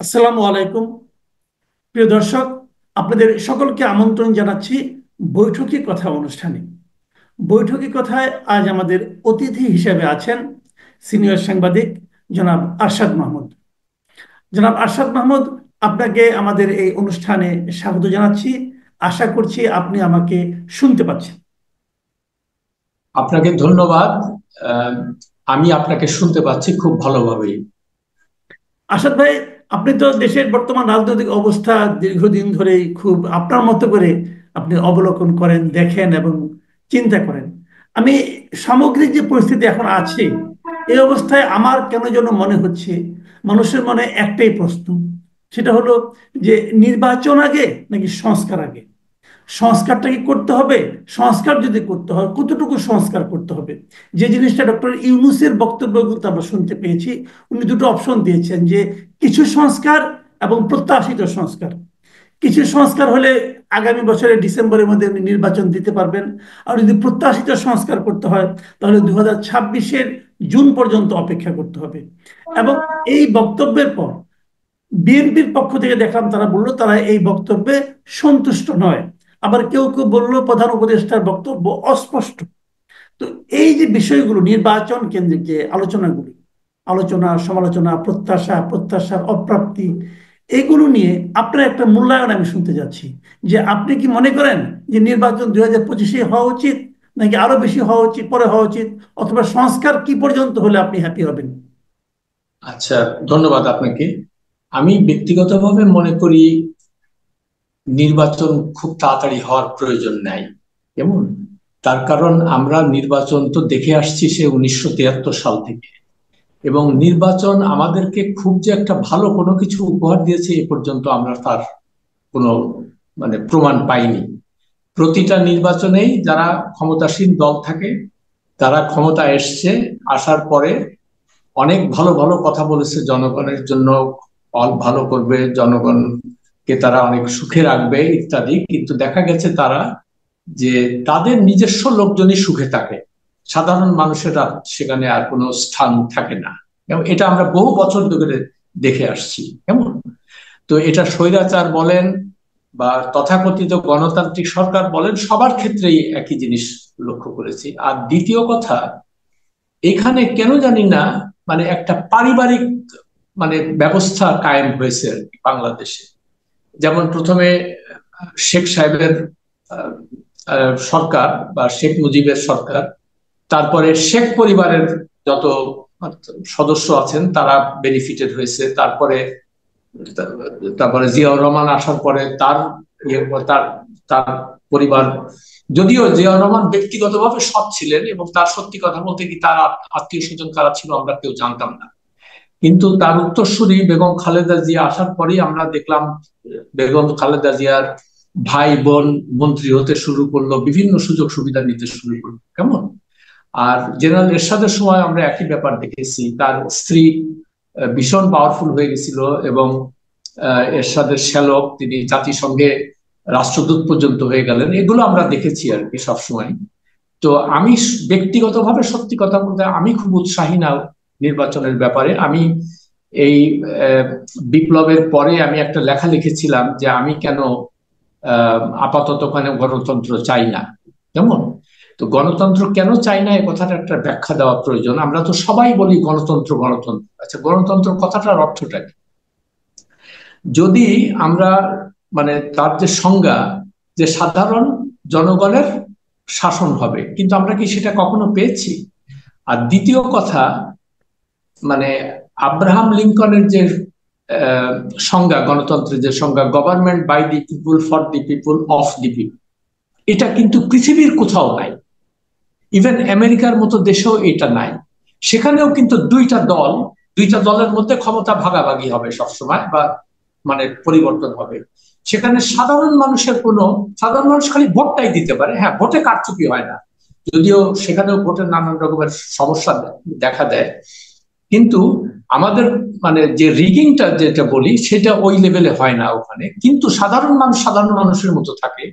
আসসালামু আলাইকুম। প্রিয় দর্শক, আপনাদের সকলকে আমন্ত্রণ জানাচ্ছি বৈঠকি কথা অনুষ্ঠানে। বৈঠকি কথায় আজ আমাদের অতিথি হিসেবে আছেন সিনিয়র সাংবাদিক জনাব আরশাদ মাহমুদ। জনাব আরশাদ মাহমুদ, আপনাকে আমাদের এই অনুষ্ঠানে স্বাগত জানাচ্ছি। আশা করছি আপনি আমাকে শুনতে পাচ্ছেন। আপনাকে ধন্যবাদ। আহ, আমি আপনাকে শুনতে পাচ্ছি খুব ভালোভাবেই। আসাদ ভাই, আপনি তো দেশের বর্তমান রাজনৈতিক অবস্থা দীর্ঘদিন ধরেই খুব আপনার মতো করে আপনি অবলোকন করেন, দেখেন এবং চিন্তা করেন। আমি সামগ্রিক যে পরিস্থিতি এখন আছে, এই অবস্থায় আমার কেন যেন মনে হচ্ছে মানুষের মনে একটাই প্রশ্ন, সেটা হলো যে নির্বাচন আগে নাকি সংস্কার আগে। সংস্কারটা কি করতে হবে? সংস্কার যদি করতে হয়, কতটুকু সংস্কার করতে হবে? যে জিনিসটা ডক্টর ইউনূসের বক্তব্য কিন্তু আমরা শুনতে পেয়েছি, উনি দুটো অপশন দিয়েছেন যে কিছু সংস্কার এবং প্রত্যাশিত সংস্কার। কিছু সংস্কার হলে আগামী বছরের ডিসেম্বরের মধ্যে উনি নির্বাচন দিতে পারবেন। আর যদি প্রত্যাশিত সংস্কার করতে হয়, তাহলে 2026-এর জুন পর্যন্ত অপেক্ষা করতে হবে। এবং এই বক্তব্যের পর বিএনপির পক্ষ থেকে দেখলাম তারা বললো তারা এই বক্তব্যে সন্তুষ্ট নয়। আবার কেউ কেউ বললো প্রধান উপদেষ্টার বক্তব্য অস্পষ্ট। তো এই যে বিষয়গুলো, নির্বাচন কেন্দ্রিক যে আলোচনাগুলি, আলোচনা সমালোচনা, প্রত্যাশা প্রত্যাশার অপ্রাপ্তি, এগুলো নিয়ে আপনার একটা মূল্যায়ন আমি শুনতে যাচ্ছি। যে আপনি কি মনে করেন যে নির্বাচন 2025-এ হওয়া উচিত, নাকি আরো বেশি হওয়া উচিত, পরে হওয়া উচিত, অথবা সংস্কার কি পর্যন্ত হলে আপনি হ্যাপি হবেন? আচ্ছা, ধন্যবাদ আপনাকে। আমি ব্যক্তিগতভাবে মনে করি নির্বাচন খুব তাড়াতাড়ি হওয়ার প্রয়োজন নাই। কেমন? তার কারণ আমরা নির্বাচন তো দেখে আসছি সে 1973 সাল থেকে, এবং নির্বাচন আমাদেরকে খুব যে একটা ভালো কোনো কিছু উপহার দিয়েছে এ পর্যন্ত আমরা তার কোনো প্রমাণ পাইনি। প্রতিটা নির্বাচনেই যারা ক্ষমতাসীন দল থাকে তারা ক্ষমতা এসছে, আসার পরে অনেক ভালো ভালো কথা বলেছে, জনগণের জন্য ভালো করবে, জনগণকে তারা অনেক সুখে রাখবে ইত্যাদি, কিন্তু দেখা গেছে তারা যে তাদের নিজস্ব লোকজনই সুখে থাকে, সাধারণ মানুষেরা সেখানে আর কোনো স্থান থাকে না। এবং এটা আমরা বহু বছর ধরে দেখে আসছি। কেমন? তো এটা স্বৈরাচার বলেন বা তথাকথিত গণতান্ত্রিক সরকার বলেন, সবার ক্ষেত্রেই একই জিনিস লক্ষ্য করেছি। আর দ্বিতীয় কথা, এখানে কেন জানি না একটা পারিবারিক ব্যবস্থা কায়েম হয়েছে আর কি বাংলাদেশে। যেমন প্রথমে শেখ সাহেবের আহ, সরকার বা শেখ মুজিবের সরকার, তারপরে শেখ পরিবারের যত সদস্য আছেন তারা বেনিফিটেড হয়েছে, তারপরে তারপরে জিয়াউর রহমান আসার পরে তার ইয়ে তার তার পরিবার, যদিও জিয়াউর রহমান ব্যক্তিগতভাবে সৎ ছিলেন এবং তার সত্যি কথা বলতে কি তার আত্মীয় স্বজন কারা ছিল আমরা কেউ জানতাম না, কিন্তু তার উত্তরসূরি বেগম খালেদা জিয়া আসার পরেই আমরা দেখলাম বেগম খালেদা জিয়ার ভাই বোন মন্ত্রী হতে শুরু করলো, বিভিন্ন সুযোগ সুবিধা নিতে শুরু করলো। কেমন? আর জেনারেল এরশাদের সময় আমরা একই ব্যাপার দেখেছি, তার স্ত্রী ভীষণ পাওয়ারফুল হয়ে গেছিল এবং এরশাদের শ্যালক তিনি জাতিসংঘে রাষ্ট্রদূত পর্যন্ত হয়ে গেলেন, এগুলো আমরা দেখেছি আর কি সবসময়। তো আমি ব্যক্তিগতভাবে সত্যি কথা বলতে আমি খুব উৎসাহী না নির্বাচনের ব্যাপারে। আমি এই বিপ্লবের পরে আমি একটা লেখা লিখেছিলাম যে আমি কেন আপাতত কেন গণতন্ত্র চাই না। কেমন? তো গণতন্ত্র কেন চাই না, এই কথাটা একটা ব্যাখ্যা দেওয়া প্রয়োজন। আমরা তো সবাই বলি গণতন্ত্র গণতন্ত্র, আচ্ছা গণতন্ত্র কথাটার অর্থটা কি? যদি আমরা তার যে সংজ্ঞা, যে সাধারণ জনগণের শাসন হবে, কিন্তু আমরা কি সেটা কখনো পেয়েছি? আর দ্বিতীয় কথা, মানে আব্রাহাম লিঙ্কনের যে সংজ্ঞা, গণতন্ত্রের যে সংজ্ঞা, government by the people, for the people, of the people, এটা কিন্তু পৃথিবীর কোথাও নাই। ইভেন আমেরিকার মতো দেশেও এটা নাই। সেখানেও কিন্তু দুইটা দলের মধ্যে ক্ষমতা ভাগাভাগি হবে সবসময়, বা পরিবর্তন হবে। সেখানে সাধারণ মানুষ খালি ভোটটাই দিতে পারে। হ্যাঁ, ভোটে কারচুপি হয় না, যদিও সেখানেও ভোটের নানান রকমের সমস্যা দেখা দেয়, কিন্তু আমাদের যে রিগিংটা যেটা বলি সেটা ওই লেভেলে হয় না ওখানে, কিন্তু সাধারণ মানুষ সাধারণ মানুষের মতো থাকে।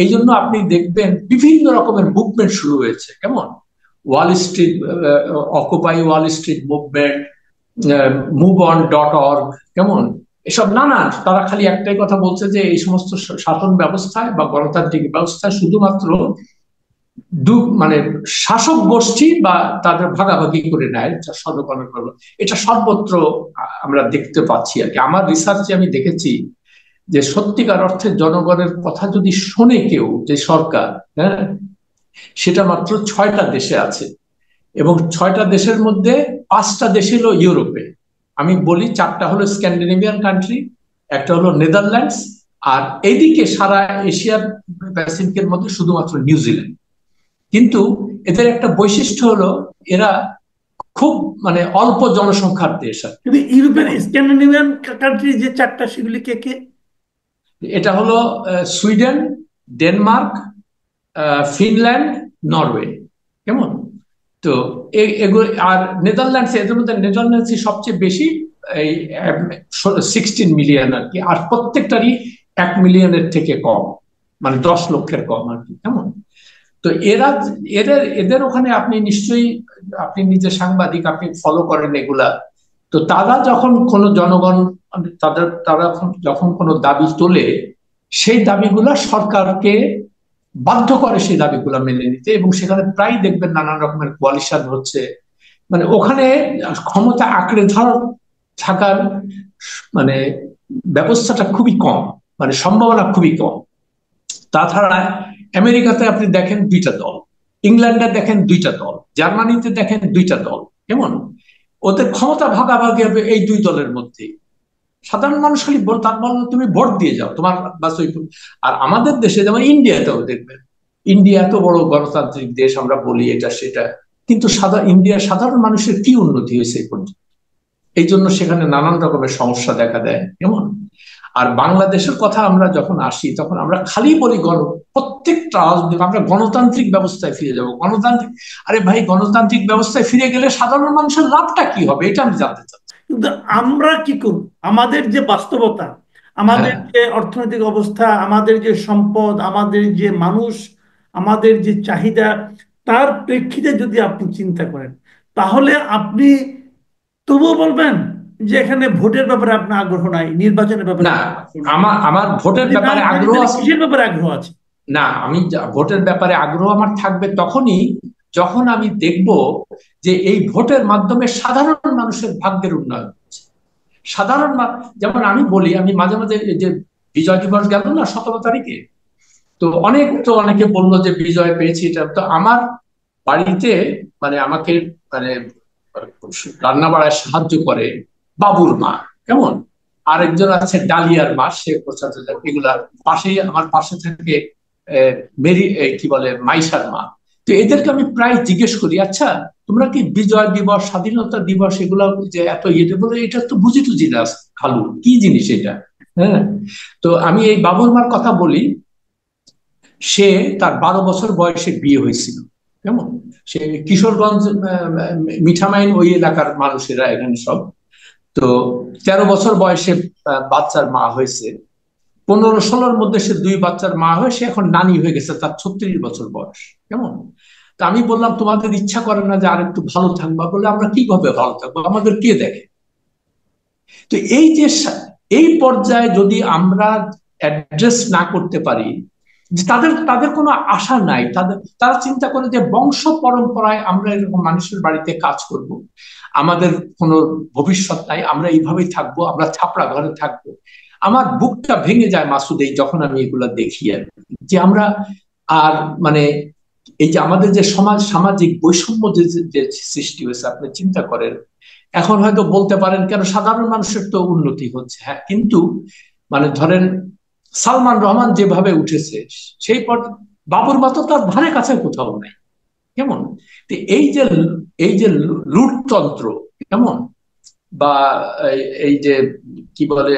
এই জন্য আপনি দেখবেন বিভিন্ন রকমের মুভমেন্ট শুরু হয়েছে। কেমন? Wall Street, occupy Wall Street movement, move on dot org, কেমন, এসব না না, তারা খালি একটাই কথা বলছে যে এই সমস্ত শাসন ব্যবস্থায় বা গণতান্ত্রিক ব্যবস্থায় শুধুমাত্র মানে শাসক গোষ্ঠী বা তাদের ভাগাভাগি করে নেয়, সর্বকরণ করলো, এটা সর্বত্র আমরা দেখতে পাচ্ছি আর কি। আমার রিসার্চে আমি দেখেছি যে সত্যিকার অর্থে জনগণের কথা যদি শোনে কেউ, যে সরকার, হ্যাঁ, সেটা মাত্র 6টা দেশে আছে। এবং 6টা দেশের মধ্যে 5টা দেশ হলো ইউরোপে। আমি বলি 4টা হলো স্ক্যান্ডিনেভিয়ান কান্ট্রি, একটা হলো নেদারল্যান্ডস, আর এইদিকে সারা এশিয়ার প্যাসিফিকের মধ্যে শুধুমাত্র নিউজিল্যান্ড। কিন্তু এদের একটা বৈশিষ্ট্য হলো এরা খুব মানে অল্প জনসংখ্যার দেশ আর কি। কিন্তু ইউরোপের কেমন? স্ক্যান্ডিনেভিয়ান কান্ট্রি যে চারটা, সেগুলি কে কে? এটা হলো সুইডেন, ডেনমার্ক, ফিনল্যান্ড, নরওয়ে। কেমন? তো এগুলো আর নেদারল্যান্ডস, এদের মধ্যে নেদারল্যান্ডস সবচেয়ে বেশি, এই 16 মিলিয়ন আর কি, আর প্রত্যেকটারই 1 মিলিয়নের থেকে কম, মানে 10 লক্ষের কম আর কি। কেমন? তো এরা, এদের এদের ওখানে আপনি নিশ্চয়ই, আপনি নিজে সাংবাদিক, আপনি ফলো করেন এগুলা। তো তারা যখন কোনো জনগণ, তারা যখন কোনো দাবি তোলে, সেই দাবিগুলা সরকারকে বাধ্য করে সেই দাবিগুলো মেনে নিতে, এবং সেখানে প্রায় দেখবেন নানান রকমের কোয়ালিশন হচ্ছে। মানে ওখানে ক্ষমতা আঁকড়ে থাকার মানে ব্যবস্থাটা খুবই কম, মানে সম্ভাবনা খুবই কম। তাছাড়া আমেরিকাতে আপনি দেখেন 2টা দল, ইংল্যান্ডে দেখেন 2টা দল, জার্মানিতে দেখেন 2টা দল। কেমন? ওদের ক্ষমতা ভাগাভাগি হবে এই 2 দলের মধ্যে। সাধারণ মানুষ খালি তার বল তুমি ভোট দিয়ে যাও তোমার বাস ওই। আর আমাদের দেশে যেমন ইন্ডিয়াতেও দেখবেন, ইন্ডিয়া এত বড় গণতান্ত্রিক দেশ, আমরা বলি এটা সেটা, কিন্তু ইন্ডিয়ার সাধারণ মানুষের কি উন্নতি হয়েছে এই পর্যন্ত? এই জন্য সেখানে নানান রকমের সমস্যা দেখা দেয়। কেমন? আর বাংলাদেশের কথা আমরা যখন আসি, তখন আমরা খালি বলি প্রত্যেকটা রাজনীতি আমরা গণতান্ত্রিক ব্যবস্থায় ফিরে যাব, গণতান্ত্রিক। আরে ভাই, গণতান্ত্রিক ব্যবস্থায় ফিরে গেলে সাধারণ মানুষের লাভটা কি হবে, এটা আমি জানতে চাচ্ছি। কিন্তু আমরা কি করব? আমাদের যে বাস্তবতা, আমাদের হ্যাঁ, যে অর্থনৈতিক অবস্থা, আমাদের যে সম্পদ, আমাদের যে মানুষ, আমাদের যে চাহিদা, তার প্রেক্ষিতে যদি আপনি চিন্তা করেন, তাহলে আপনি তবুও বলবেন যে এখানে ভোটের ব্যাপারে আপনার আগ্রহ নাই, নির্বাচনের ব্যাপারে না, আপনার আগ্রহ নাই। আমার আমার ভোটের যদি নাই ব্যাপারে থাকে, আগ্রহ তাহলে আছে। কিসের ব্যাপারে আগ্রহ আছে? না, আমি ভোটের ব্যাপারে আগ্রহ আমার থাকবে তখনই যখন আমি দেখব যে এই ভোটের মাধ্যমে সাধারণ মানুষের ভাগ্যের উন্নয়ন হচ্ছে। যেমন আমি বলি, আমি মাঝে মাঝে এই যে বিজয় দিবস গেল না 17 তারিখে, তো অনেকে বললো যে বিজয় পেয়েছি, এটা তো আমার বাড়িতে মানে আমাকে মানে রান্না বাড়ায় সাহায্য করে বাবুর মা। কেমন? আরেকজন আছে ডালিয়ার মা, সে প্রচার, এগুলার পাশেই আমার পাশে থেকে মেরি, কি বলে, মাইশার মা। তো এদেরকে আমি প্রায় জিজ্ঞেস করি, আচ্ছা তোমরা কি বিজয় দিবস, স্বাধীনতা দিবস, এগুলো যে এত ইয়ে বলে, এটা তো বুঝি টুঝি না, খালু কি জিনিস এটা? হ্যাঁ। তো আমি এই বাবুর মার কথা বলি। সে তার 12 বছর বয়সে বিয়ে হয়েছিল। কেমন? সে কিশোরগঞ্জ, মিঠামাইন ওই এলাকার মানুষেরা এখানে সব। তো 13 বছর বয়সে বাচ্চার মা হয়েছে। 15-16-র মধ্যে সে 2 বাচ্চার মা হয়ে সে এখন নানি হয়ে গেছে, তার 36 বছর বয়স। কেমন? তা আমি বললাম, তোমাদের ইচ্ছা করে না যে আর একটু ভালো থাকবা? বলে, আমরা কিভাবে ভালো থাকবো, আমাদের কে দেখে? তো এই যে এই পর্যায়ে যদি আমরা অ্যাড্রেস না করতে পারি, যে তাদের তাদের কোনো আশা নাই, তারা চিন্তা করে যে বংশ পরম্পরায় আমরা এরকম মানুষের বাড়িতে কাজ করব, আমাদের কোনো ভবিষ্যৎ নাই, আমরা এইভাবেই থাকবো, আমরা ছাপড়া ঘরে থাকবো। আমার বুকটা ভেঙে যায় মাসুদ, এই যখন আমি এগুলা দেখি আর কি, যে আমরা আর মানে এই যে আমাদের যে সামাজিক বৈষম্য যে সৃষ্টি হয়েছে, আপনি চিন্তা করেন। এখন হয়তো বলতে পারেন কেন সাধারণ মানুষের তো উন্নতি হচ্ছে, হ্যাঁ, কিন্তু মানে ধরেন সালমান রহমান যেভাবে উঠেছে, সেই পর বাবুর মতো তার ধারে কাছে কোথাও নাই। কেমন? তো এই যে লুটতন্ত্র, কেমন, বা এই যে কি বলে,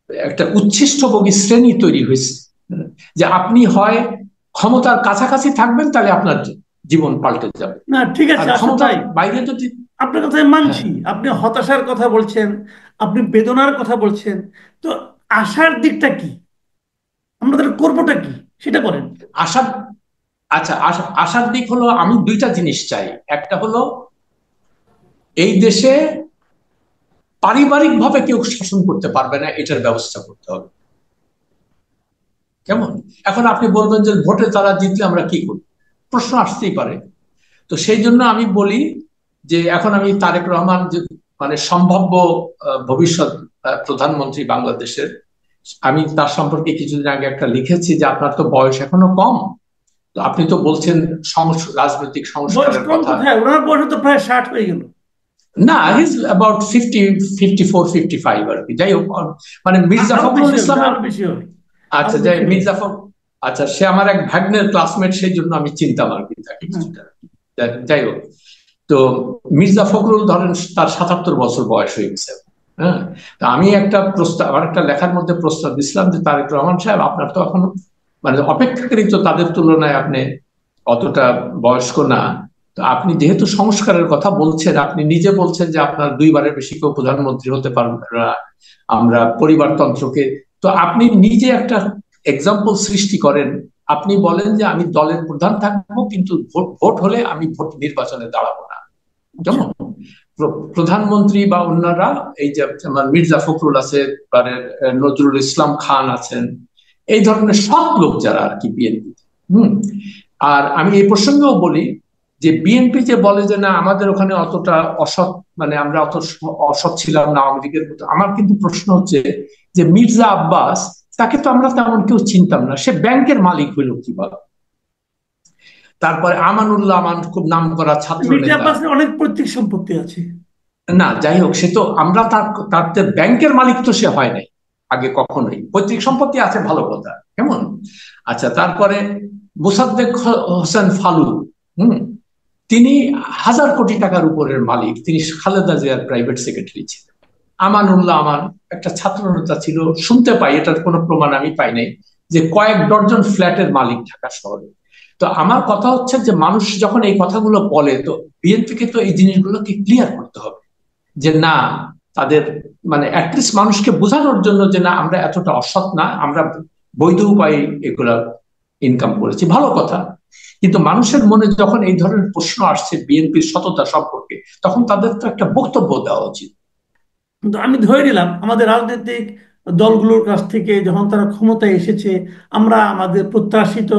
একটা উচ্ছিষ্টভোগী শ্রেণী তৈরি হয়েছে, যে আপনি হয় ক্ষমতার কাছাকাছি থাকবেন, তাহলে আপনার জীবন পাল্টে যাবে। না, ঠিক আর আছে আসাদ ক্ষমতার ভাই, বাইরে যদি, আপনার কথায় হ্যাঁ, মানছি। আপনি হতাশার কথা বলছেন, আপনি বেদনার কথা বলছেন। তো আশার দিকটা কি? আমরা তাহলে করবোটা কি, সেটা বলেন। আশা, আচ্ছা, আশার দিক হলো আমি 2টা জিনিস চাই। একটা হলো এই দেশে পারিবারিক ভাবে কেউ শাসন করতে পারবে না, এটার ব্যবস্থা করতে হবে। কেমন? এখন আপনি বলবেন যে ভোটে তারা জিতলে আমরা কি করব, প্রশ্ন আসতেই পারে। তো সেই জন্য আমি বলি যে এখন আমি তারেক রহমান যে মানে সম্ভাব্য ভবিষ্যৎ প্রধানমন্ত্রী বাংলাদেশের, আমি তার সম্পর্কে কিছুদিন আগে একটা লিখেছি যে আপনার তো বয়স এখনো কম, তো আপনি তো বলছেন রাজনৈতিক বয়স সংস্কারের কম কথা। কোথায়, ওনার বয়স তো প্রায় 60 হয়ে গেল। না, হিজ অ্যাবাউট 54-55 আর কি। যাই হোক, মানে মির্জা আরো ফখরুল বেশি হবে, ইসলামের, আরো বেশি হবে, আচ্ছা আরো যাই বেশি হবে। মির্জা ফখরুল, আচ্ছা সে আমার এক ভাগ্নের ক্লাসমেট, সেই জন্য আমি চিন্তাম আর কি তাকে হ্যাঁ। কিছুটা। যাই হোক, তো মির্জা ফখরুল ধরেন তার 77 বছর বয়স হয়ে গেছে। হ্যাঁ, তা আমি একটা প্রস্তাব, আমার একটা লেখার মধ্যে প্রস্তাব দিছিলাম যে তারেক রহমান সাহেব, আপনার তো এখন মানে অপেক্ষাকৃত তাদের তুলনায় আপনি অতটা বয়স্ক না, তো আপনি যেহেতু সংস্কারের কথা বলছেন, আপনি নিজে বলছেন যে আপনার দুইবারের বেশি কেউ প্রধানমন্ত্রী হতে পারবে না, আমরা পরিবারতন্ত্রকে, তো আপনি নিজে একটা এক্সাম্পল সৃষ্টি করেন। আপনি বলেন যে আমি দলের প্রধান থাকবো, কিন্তু ভোট ভোট হলে আমি ভোট নির্বাচনে দাঁড়াবো না। আচ্ছা। কেমন? প্রধানমন্ত্রী বা অন্যরা, এই যে আমার মির্জা ফখরুল আছে, নজরুল ইসলাম খান আছেন, এই ধরনের সৎ লোক যারা আর কি বিএনপি। হম। আর আমি এই প্রসঙ্গেও বলি যে বিএনপি যে বলে যে না আমাদের ওখানে অতটা অসৎ, মানে আমরা অত অসৎ ছিলাম না আওয়ামী লীগের মতো, আমার কিন্তু প্রশ্ন হচ্ছে যে মির্জা আব্বাস, তাকে তো আমরা তেমন কেউ চিনতাম না, সে ব্যাংকের মালিক হইল কিভাবে? তারপরে আমানুল্লাহ আমান, খুব নাম করা ছাত্র মির্জা নেতা। আব্বাসের অনেক পৈতৃক সম্পত্তি আছে। না যাই হোক, সে তো আমরা তার তার তো ব্যাংকের মালিক তো সে হয় নাই আগে কখনোই, পৈতৃক সম্পত্তি আছে ভালো কথা। কেমন? আচ্ছা, তারপরে মোসাদ্দেক হোসেন ফালু, হুম, তিনি 1,000 কোটি টাকার উপরের মালিক, তিনি খালেদা জিয়ার প্রাইভেট সেক্রেটারি ছিলেন। আমানুল্লাহ আমান একটা ছাত্র নেতা ছিল, শুনতে পাই, এটার কোনো প্রমাণ আমি পাই নাই, যে কয়েক ডজন ফ্ল্যাটের মালিক ঢাকা শহরে। তো আমার কথা হচ্ছে যে মানুষ যখন এই কথাগুলো বলে, তো বিএনপিকে তো এই জিনিসগুলোকে ক্লিয়ার করতে হবে যে না, তাদের মানে অ্যাটলিস্ট মানুষকে বোঝানোর জন্য যে না আমরা এতটা অসৎ না, আমরা বৈধ উপায়ে এগুলা ইনকাম করেছি, ভালো কথা। কিন্তু মানুষের মনে যখন এই ধরনের প্রশ্ন আসছে বিএনপির সততা সম্পর্কে, তখন তাদের তো একটা বক্তব্য দেওয়া উচিত। কিন্তু আমি ধরে নিলাম আমাদের রাজনৈতিক দলগুলোর কাছ থেকে যখন তারা ক্ষমতায় এসেছে, আমরা আমাদের প্রত্যাশিত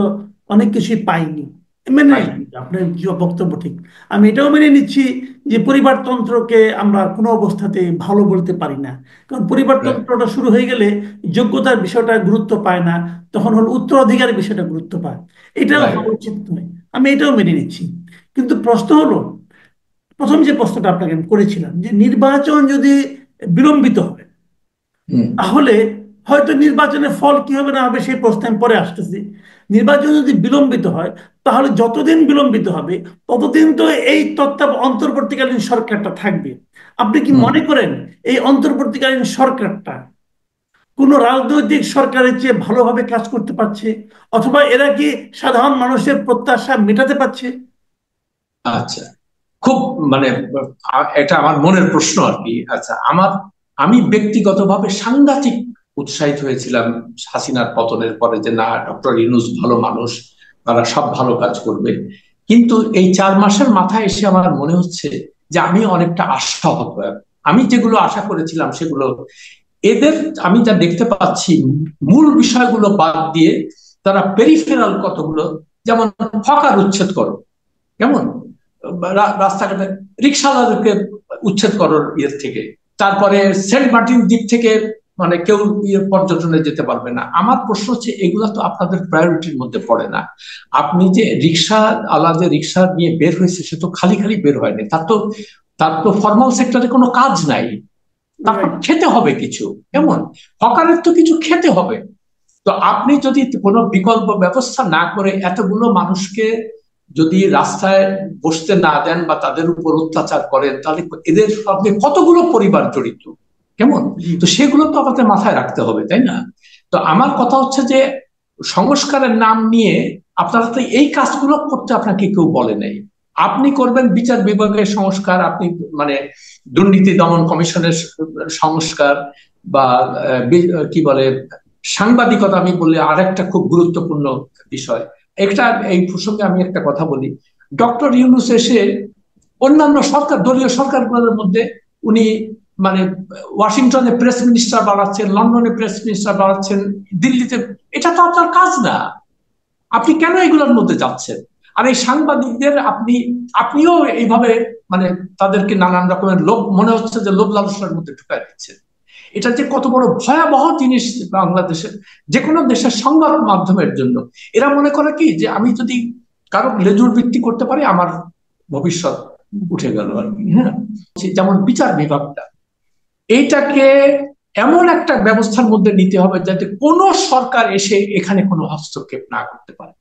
অনেক কিছুই পাইনি। মেনে তাই। নিচ্ছি আপনার যে বক্তব্য ঠিক। আমি এটাও মেনে নিচ্ছি যে পরিবারতন্ত্রকে আমরা কোনো অবস্থাতে ভালো বলতে পারি না। কারণ রাইট। পরিবারতন্ত্রটা শুরু হয়ে গেলে যোগ্যতার বিষয়টা গুরুত্ব পায় না, তখন হল উত্তরাধিকারের বিষয়টা গুরুত্ব পায়। এটাও রাইট। হওয়া উচিত নয়। আমি এটাও মেনে নিচ্ছি। কিন্তু প্রশ্ন হলো, প্রথম যে প্রশ্নটা আপনাকে আমি করেছিলাম যে নির্বাচন যদি বিলম্বিত হয়, হুম। তাহলে হয়তো নির্বাচনের ফল কি হবে না হবে সেই প্রশ্নে আমি পরে আসতেছি। নির্বাচন যদি বিলম্বিত হয়, তাহলে যতদিন বিলম্বিত হবে ততদিন তো এই অন্তর্বর্তীকালীন সরকারটা থাকবে। আপনি কি হুম। মনে করেন এই অন্তর্বর্তীকালীন সরকারটা কোন রাজনৈতিক সরকারের চেয়ে ভালোভাবে কাজ করতে পারছে? অথবা এরা কি সাধারণ মানুষের প্রত্যাশা মেটাতে পারছে? আচ্ছা, খুব মানে এটা আমার মনের প্রশ্ন আর কি। আচ্ছা, আমি ব্যক্তিগতভাবে সাংঘাতিক উৎসাহিত হয়েছিলাম হাসিনার পতনের পরে যে না, ডক্টর ইউনূস ভালো মানুষ, তারা সব ভালো কাজ করবে। কিন্তু এই 4 মাসের মাথায় এসে আমার মনে হচ্ছে যে আমি অনেকটা আশাহত। আমি যেগুলো আশা করেছিলাম সেগুলো এদের, আমি যা দেখতে পাচ্ছি, মূল বিষয়গুলো বাদ দিয়ে তারা পেরিফেরাল কতগুলো, যেমন হকার উচ্ছেদ করো, কেমন, রাস্তাঘাটে রিক্সাওয়ালাদেরকে উচ্ছেদ করার ইয়ের থেকে, তারপরে সেন্ট মার্টিন দ্বীপ থেকে মানে কেউ পর্যটনে যেতে পারবে না। আমার প্রশ্ন হচ্ছে এগুলা তো আপনাদের প্রায়োরিটির মধ্যে পড়ে না। আপনি যে রিক্সা আলা যে রিক্সা নিয়ে বের হয়েছে, সে তো খালি খালি বের হয়নি, তার তো ফর্মাল সেক্টরে কোনো কাজ নাই, তারপর রাইট। খেতে হবে কিছু। কেমন? হকারের তো কিছু খেতে হবে। তো আপনি যদি কোনো বিকল্প ব্যবস্থা না করে এতগুলো মানুষকে যদি রাস্তায় বসতে না দেন বা তাদের উপর অত্যাচার করেন, তাহলে এদের সঙ্গে কতগুলো পরিবার জড়িত। কেমন? জি। তো সেগুলো তো আমাদের মাথায় রাখতে হবে, তাই না? তো আমার কথা হচ্ছে যে সংস্কারের নাম নিয়ে আপনারা তো এই কাজগুলো করতে আপনাকে কেউ বলে নাই। আপনি করবেন বিচার বিভাগের সংস্কার, আপনি মানে দুর্নীতি দমন কমিশনের সংস্কার, বা কি বলে সাংবাদিকতা, আমি বলি আরেকটা খুব গুরুত্বপূর্ণ বিষয়। একটা এই প্রসঙ্গে আমি একটা কথা বলি, ডক্টর ইউনূস এসে অন্যান্য সরকার, দলীয় সরকারগুলোর মধ্যে উনি মানে ওয়াশিংটনে প্রেস মিনিস্টার বাড়াচ্ছেন, লন্ডনে প্রেস মিনিস্টার বাড়াচ্ছেন, দিল্লিতে। এটা তো আপনার কাজ না। আপনি কেন এগুলোর মধ্যে যাচ্ছেন? আর এই সাংবাদিকদের আপনিও এইভাবে মানে তাদেরকে নানান রকমের লোভ, মনে হচ্ছে যে লোভ লালসার মধ্যে ঢুকাই দিচ্ছেন। এটা যে কত বড় ভয়াবহ জিনিস বাংলাদেশের যে কোনো দেশের সংবাদ মাধ্যমের জন্য। এরা মনে করে কি যে আমি যদি কারো লেজুর ভিত্তি করতে পারি আমার ভবিষ্যৎ উঠে গেল আর কি। হ্যাঁ, যেমন বিচার বিভাগটা, এইটাকে এমন একটা ব্যবস্থার মধ্যে নিতে হবে যাতে কোনো সরকার এসে এখানে কোনো হস্তক্ষেপ না করতে পারে।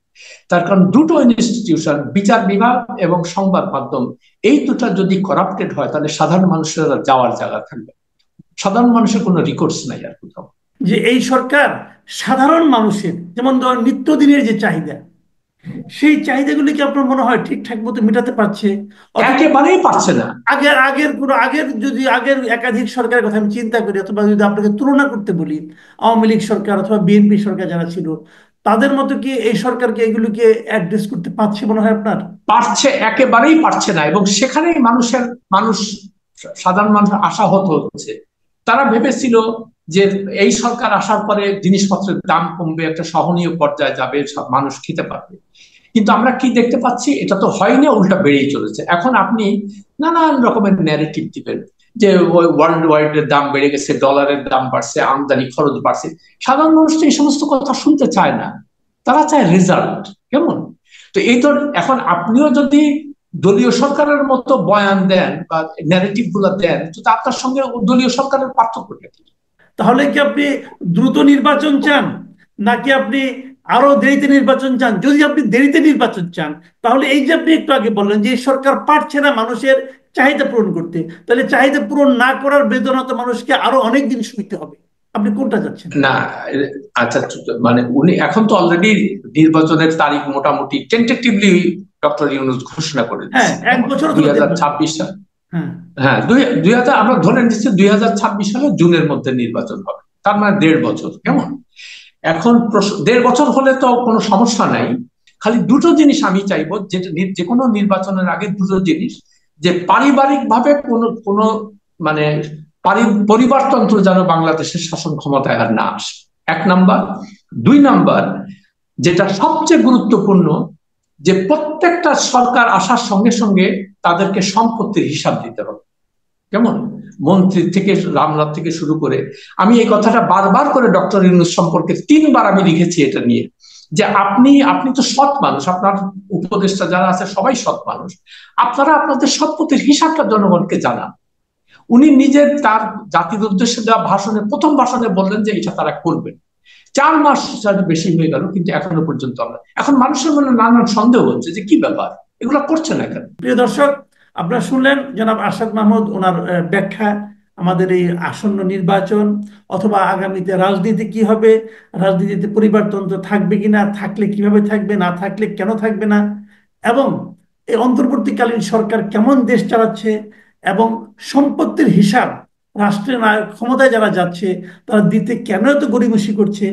তার কারণ দুটো ইনস্টিটিউশন, বিচার বিভাগ এবং সংবাদ মাধ্যম, এই দুটা যদি করাপ্টেড হয় তাহলে সাধারণ মানুষের যাওয়ার জায়গা থাকবে, সাধারণ মানুষের কোনো রিকোর্স নাই আর কোথাও। যে এই সরকার সাধারণ মানুষের, যেমন ধরেন নিত্যদিনের যে চাহিদা, সেই চাহিদাগুলিকে আপনার মনে হয় ঠিকঠাক মতো মেটাতে পারছে? অথচ একেবারেই পারছে না। আগের একাধিক সরকারের কথা আমি চিন্তা করি, অথবা যদি আপনাকে তুলনা করতে বলি, আওয়ামী লীগ সরকার অথবা বিএনপি সরকার যারা ছিল, তাদের মতো কি এই সরকারকে এগুলিকে অ্যাড্রেস করতে পারছে মনে হয় আপনার? পারছে, একেবারেই পারছে না। এবং সেখানেই মানুষ, সাধারণ মানুষ আশাহত হচ্ছে। তারা ভেবেছিল যে এই সরকার আসার পরে জিনিসপত্রের দাম কমবে, একটা সহনীয় পর্যায়ে যাবে, সব মানুষ খেতে পারবে। কিন্তু আমরা কি দেখতে পাচ্ছি, এটা তো হয়নি, উল্টা বেড়েই চলেছে। এখন আপনি নানান রকমের ন্যারেটিভ দিবেন যে ওই ওয়ার্ল্ড ওয়াইড এর দাম বেড়ে গেছে, ডলারের দাম বাড়ছে, আমদানি খরচ বাড়ছে। সাধারণ মানুষ তো এই সমস্ত কথা শুনতে চায় না, তারা চায় রেজাল্ট। কেমন? তো এই তো এখন আপনিও যদি দলীয় সরকারের মতো বয়ান দেন বা ন্যারেটিভ গুলা দেন, তো আপনার সঙ্গে দলীয় সরকারের পার্থক্যটা কি? তাহলে কি আপনি দ্রুত নির্বাচন চান, নাকি আপনি আরো দেরিতে নির্বাচন চান? যদি আপনি দেরিতে নির্বাচন চান, তাহলে এই যে আপনি একটু আগে বললেন যে এই সরকার পারছে না মানুষের চাহিদা পূরণ করতে, তাহলে চাহিদা পূরণ না করার বেদনা তো মানুষকে আরো অনেক দিন সইতে হবে। আপনি কোনটা যাচ্ছেন? না, আচ্ছা, মানে উনি এখন তো অলরেডি নির্বাচনের তারিখ মোটামুটি টেন্টেটিভলি ডক্টর ইউনূস ঘোষণা করে হ্যাঁ, দিচ্ছেন। এক কেমন? বছর দুই অথবা দেড় হাজার বছর। ছাব্বিশ সাল হ্যাঁ। হ্যাঁ, আমরা ধরে নিচ্ছি 2026 সালে জুনের মধ্যে নির্বাচন হবে, তার মানে 1.5 বছর। কেমন? এখন দেড় বছর হলে তো কোনো সমস্যা নাই। খালি দুটো জিনিস আমি চাইবো, যেটা যে কোনো নির্বাচনের আগে দুটো জিনিস, যে পারিবারিক ভাবে কোনো কোনো মানে পরিবারতন্ত্র যেন বাংলাদেশের শাসন ক্ষমতায় আর না আসে, 1 নাম্বার। 2 নাম্বার, যেটা সবচেয়ে গুরুত্বপূর্ণ, যে প্রত্যেকটা সরকার আসার সঙ্গে সঙ্গে তাদেরকে সম্পত্তির হিসাব দিতে হবে। কেমন? মন্ত্রী থেকে রামনাথ থেকে শুরু করে, আমি এই কথাটা বারবার করে ডক্টর ইউনূস সম্পর্কে 3বার আমি লিখেছি এটা নিয়ে, যে আপনি তো সৎ মানুষ, আপনার উপদেষ্টা যারা আছে সবাই সৎ মানুষ, আপনারা আপনাদের সম্পত্তির হিসাবটা জনগণকে জানান। উনি নিজের তার জাতির উদ্দেশ্যে দেওয়া ভাষণে, প্রথম ভাষণে বললেন যে এটা তারা করবেন। 4 মাস বেশি হয়ে গেল, কিন্তু এখনো পর্যন্ত আমরা, এখন মানুষের মনে নানান সন্দেহ হচ্ছে যে কি ব্যাপার, এগুলো করছে না কেন? প্রিয় দর্শক, আপনারা শুনলেন জনাব আরশাদ মাহমুদ ওনার ব্যাখ্যা। আমাদের এই আসন্ন নির্বাচন অথবা আগামীতে রাজনীতি কি হবে, রাজনীতিতে পরিবারতন্ত্র থাকবে কিনা, থাকলে কিভাবে থাকবে, না থাকলে কেন থাকবে না, এবং এই অন্তর্বর্তীকালীন সরকার কেমন দেশ চালাচ্ছে, এবং সম্পত্তির হিসাব রাষ্ট্রের ক্ষমতায় যারা যাচ্ছে তারা দিতে কেন এত গড়িমসি করছে,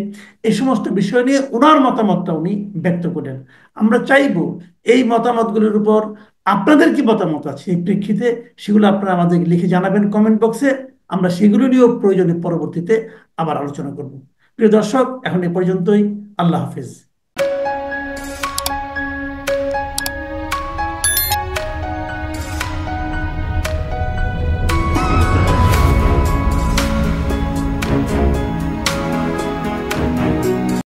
এই সমস্ত বিষয় নিয়ে ওনার মতামতটা উনি ব্যক্ত করেন। আমরা চাইবো এই মতামতগুলোর উপর আপনাদের কি মতামত আছে এই প্রেক্ষিতে, সেগুলো আপনারা আমাদের লিখে জানাবেন কমেন্ট বক্সে। আমরা সেগুলো নিয়েও প্রয়োজনে পরবর্তীতে আবার আলোচনা করব। প্রিয় দর্শক, এখন এ পর্যন্তই। আল্লাহ হাফিজ।